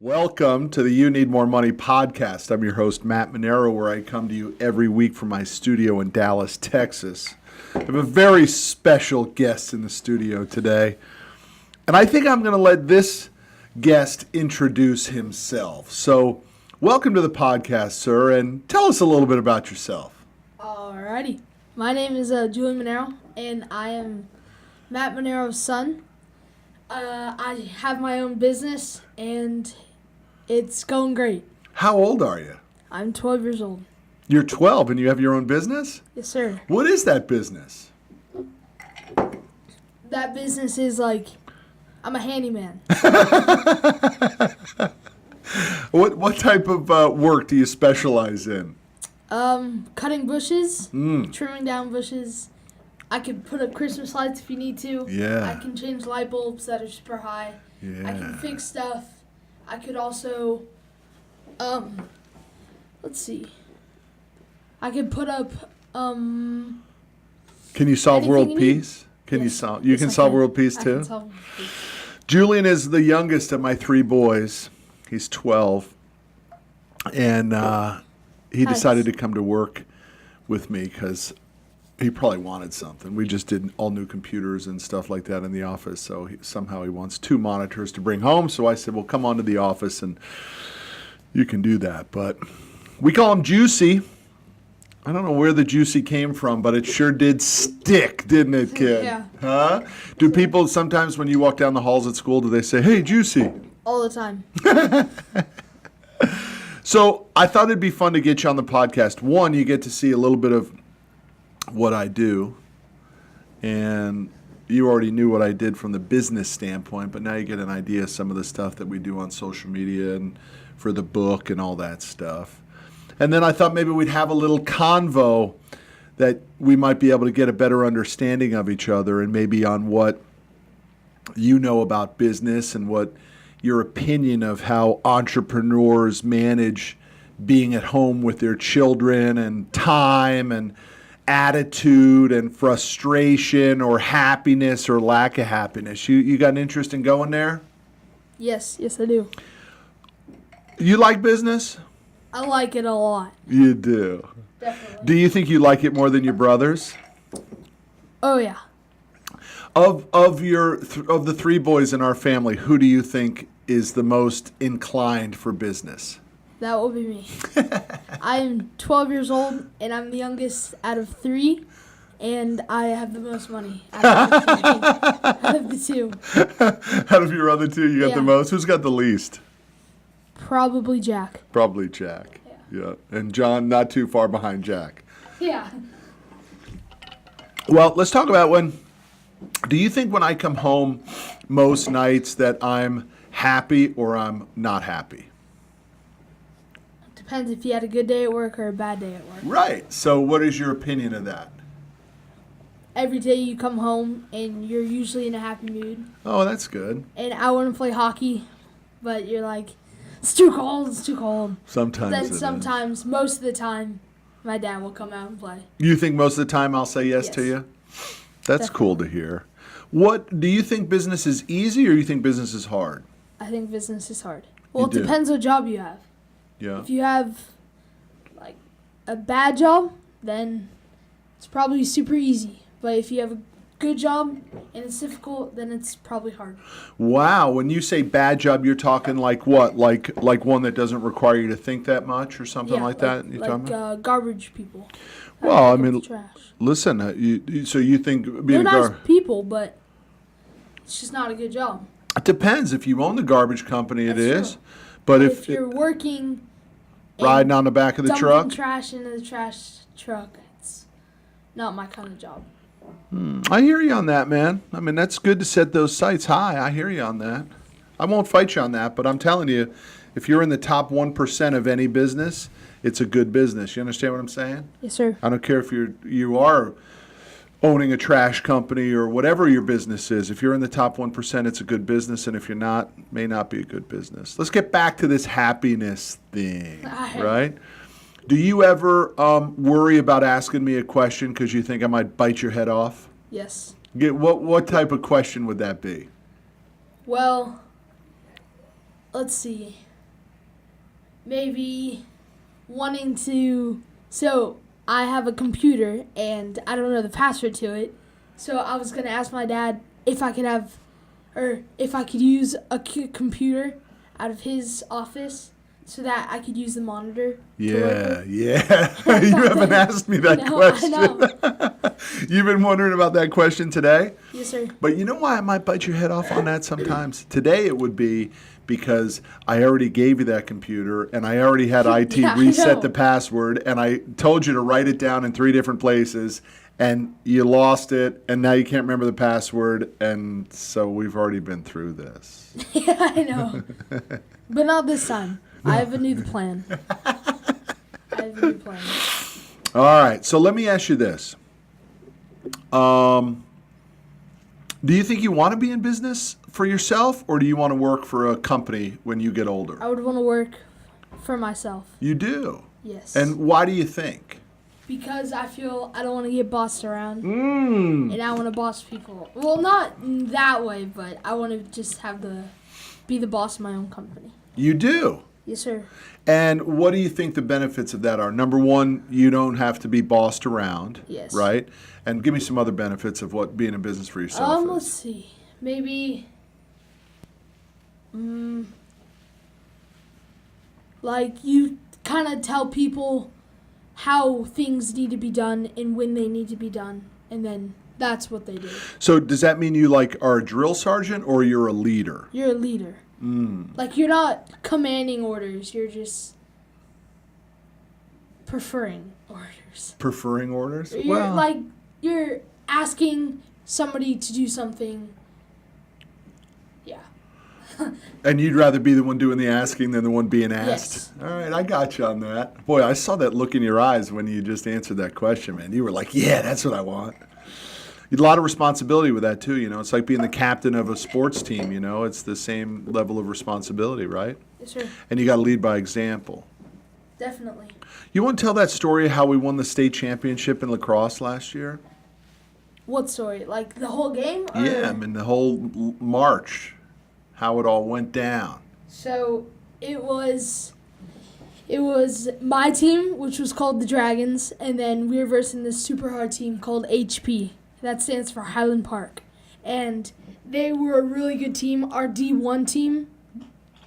Welcome to the You Need More Money podcast. I'm your host, Matt Monero, where I come to you every week from my studio in Dallas, Texas. I have a very special guest in the studio today, and I think I'm going to let this guest introduce himself. So, welcome to the podcast, sir, and tell us a little bit about yourself. Alrighty. My name is Julian Monero, and I am Matt Monero's son. I have my own business, and it's going great. How old are you? I'm 12 years old. You're 12 and you have your own business? Yes, sir. What is that business? That business is I'm a handyman. What type of work do you specialize in? Cutting bushes, trimming down bushes. I can put up Christmas lights if you need to. Yeah. I can change light bulbs that are super high. Yeah. I can fix stuff. I could also, let's see. I could put up, Can you solve world anything you need? peace? Can you Yes. solve? You Yes, can I solve can. world peace I too. can solve world peace. Julian is the youngest of my three boys. He's 12, and he Nice. decided to come to work with me because he probably wanted something. We just did all new computers and stuff like that in the office. So somehow he wants 2 monitors to bring home. So I said, well, come on to the office and you can do that. But we call him Juicy. I don't know where the Juicy came from, but it sure did stick, didn't it, kid? Yeah. Huh? Do people sometimes when you walk down the halls at school, do they say, hey, Juicy? All the time. So I thought it'd be fun to get you on the podcast. One, you get to see a little bit of what I do, and you already knew what I did from the business standpoint, but now you get an idea of some of the stuff that we do on social media and for the book and all that stuff. And then I thought maybe we'd have a little convo that we might be able to get a better understanding of each other and maybe on what you know about business and what your opinion of how entrepreneurs manage being at home with their children and time and attitude and frustration or happiness or lack of happiness. You got an interest in going there? Yes, I do. You like business? I like it a lot. You do. Definitely. Do you think you like it more than your brothers? Oh, yeah. Of the 3 boys in our family, who do you think is the most inclined for business? That will be me. I'm 12 years old, and I'm the youngest out of 3, and I have the most money out of the 2. Out of your other 2, you got the Yeah. most? Who's got the least? Probably Jack. Probably Jack. Yeah. And John not too far behind Jack. Yeah. Well, let's talk about do you think when I come home most nights that I'm happy or I'm not happy? Depends if you had a good day at work or a bad day at work. Right. So what is your opinion of that? Every day you come home and you're usually in a happy mood. Oh, that's good. And I want to play hockey, but you're like, it's too cold, it's too cold. Sometimes Then it is. sometimes, most of the time, my dad will come out and play. You think most of the time I'll say yes to Yes. you? That's cool to hear. What do you think business is easy or you think business is hard? I think business is hard. Well, You it do? depends what job you have. Yeah. If you have, a bad job, then it's probably super easy. But if you have a good job and it's difficult, then it's probably hard. Wow, when you say bad job, you're talking like what? Like one that doesn't require you to think that much or something like that? You talking about? Garbage people. Well, I Pick up mean, the trash. listen, so you think being They're a nice people, but it's just not a good job. it depends. If you own the garbage company, it That's is. true. But If if you're working riding on the back of the dumping truck, trash into the trash truck, it's not my kind of job. I hear you on that, man. I mean, that's good to set those sights high. I hear you on that. I won't fight you on that, but I'm telling you, if you're in the top 1% of any business, it's a good business. You understand what I'm saying? Yes, sir. I don't care if you are owning a trash company or whatever your business is. If you're in the top 1%, it's a good business, and if you're not, it may not be a good business. Let's get back to this happiness thing, right? Do you ever worry about asking me a question because you think I might bite your head off? Yes. What type of question would that be? Well, let's see. maybe wanting to. So I have a computer and I don't know the password to it. So I was gonna ask my dad if I could have, or if I could use a computer out of his office so that I could use the monitor. Yeah. You haven't asked me that question. I know. You've been wondering about that question today? Yes, sir. But you know why I might bite your head off on that sometimes? Today it would be because I already gave you that computer and I already had IT Yeah, I know. reset the password and I told you to write it down in 3 different places and you lost it and now you can't remember the password, and so we've already been through this. Yeah, I know. But not this time. I have a new plan. All right, so let me ask you this. Do you think you want to be in business for yourself, or do you want to work for a company when you get older? I would want to work for myself. You do? Yes. And why do you think? Because I feel I don't want to get bossed around. Mm. And I want to boss people. Well, not that way, but I want to just be the boss of my own company. You do? Yes, sir. And what do you think the benefits of that are? Number one, you don't have to be bossed around. Yes. Right? And give me some other benefits of what being in business for yourself Let's is. see. Maybe, like you kind of tell people how things need to be done and when they need to be done, and then that's what they do. So does that mean you are a drill sergeant or you're a leader? You're a leader. Like you're not commanding orders. You're just preferring orders. Preferring orders? You're asking somebody to do something. Yeah. And you'd rather be the one doing the asking than the one being asked? Yes. All right, I got you on that. Boy, I saw that look in your eyes when you just answered that question, man. You were like, yeah, that's what I want. You had a lot of responsibility with that, too. It's like being the captain of a sports team, It's the same level of responsibility, right? Yes, sir. And you got to lead by example. Definitely. You want to tell that story of how we won the state championship in lacrosse last year? What story? Like the whole game? Or? Yeah, I mean, the whole march, how it all went down. So it was my team, which was called the Dragons, and then we were versing this super hard team called HP. That stands for Highland Park. And they were a really good team. Our D1 team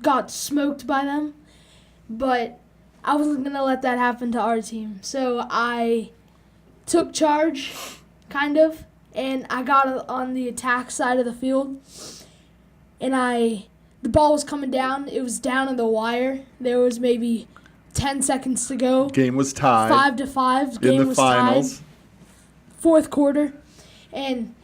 got smoked by them, but I wasn't going to let that happen to our team. So I took charge, kind of, and I got on the attack side of the field. And the ball was coming down. It was down on the wire. There was maybe 10 seconds to go. Game was tied. 5-5. Game in the was finals. tied. Fourth quarter. And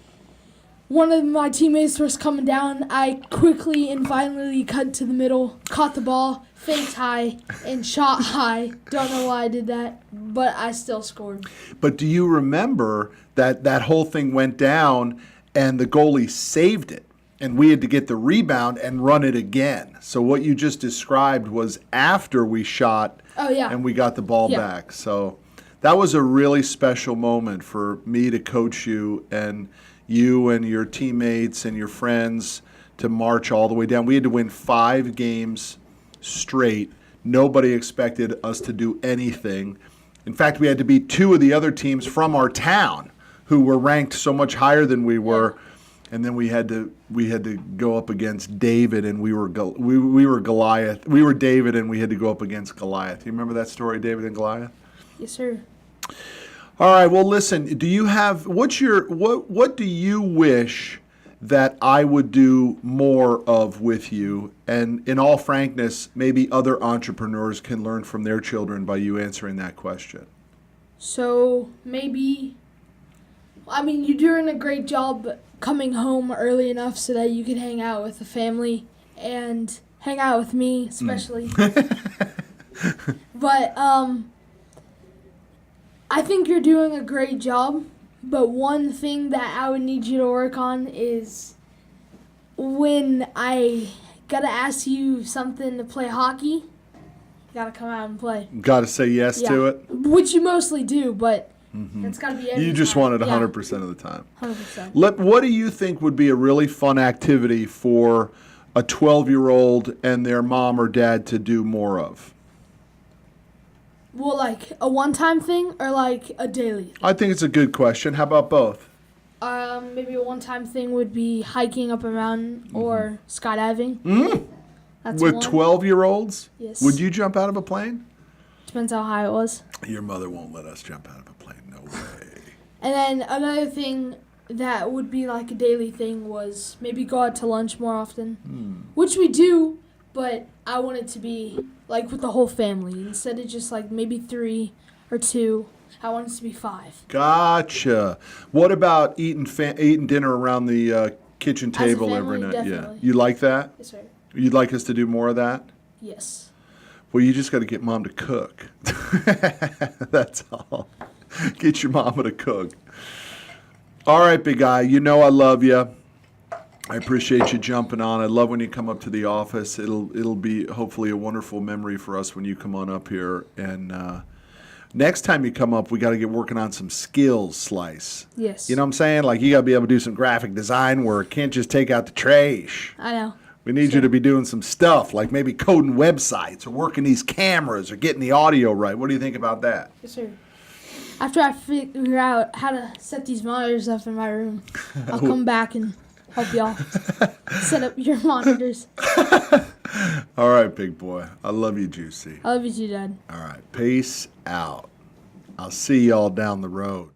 one of my teammates was coming down. I quickly and violently cut to the middle, caught the ball, faked high, and shot high. Don't know why I did that, but I still scored. But do you remember that whole thing went down and the goalie saved it? And we had to get the rebound and run it again. So what you just described was after we shot and we got the ball back. So that was a really special moment for me to coach you and your teammates and your friends to march all the way down. We had to win 5 games straight. Nobody expected us to do anything. In fact, we had to beat 2 of the other teams from our town who were ranked so much higher than we were. And then we had to go up against David, and we were Goliath. We were David, and we had to go up against Goliath. You remember that story, David and Goliath? Yes, sir. All right. Well, listen. Do you have what do you wish that I would do more of with you? And in all frankness, maybe other entrepreneurs can learn from their children by you answering that question. So maybe, you're doing a great job coming home early enough so that you can hang out with the family and hang out with me especially. But I think you're doing a great job, but one thing that I would need you to work on is when I gotta ask you something to play hockey, you gotta come out and play. Gotta say yes to it? Which you mostly do, but it's gotta be every You just time. want it 100% of the time. 100%. What do you think would be a really fun activity for a 12-year-old and their mom or dad to do more of? Well, like a one-time thing or like a daily? I think it's a good question. How about both? Maybe a one-time thing would be hiking up a mountain or skydiving. That's With one. 12-year-olds? Yes. Would you jump out of a plane? Depends how high it was. Your mother won't let us jump out of a plane. No way. And then another thing that would be like a daily thing was maybe go out to lunch more often, which we do, but I want it to be like with the whole family instead of just like maybe 3 or 2. I want it to be 5. Gotcha. What about eating dinner around the kitchen As a table every family, night? definitely. Yeah. You like that? Yes, sir. You'd like us to do more of that? Yes. Well, you just got to get mom to cook. That's all. Get your mama to cook. All right, big guy. You know I love you. I appreciate you jumping on. I love when you come up to the office. It'll be hopefully a wonderful memory for us when you come on up here. And next time you come up, we got to get working on some skills, Slice. Yes. You know what I'm saying? Like, you got to be able to do some graphic design work. Can't just take out the trash. I know. We need you to be doing some stuff, like maybe coding websites or working these cameras or getting the audio right. What do you think about that? Yes, sir. After I figure out how to set these monitors up in my room, I'll come back and help y'all set up your monitors. All right, big boy. I love you, Juicy. I love you too, Dad. All right. Peace out. I'll see y'all down the road.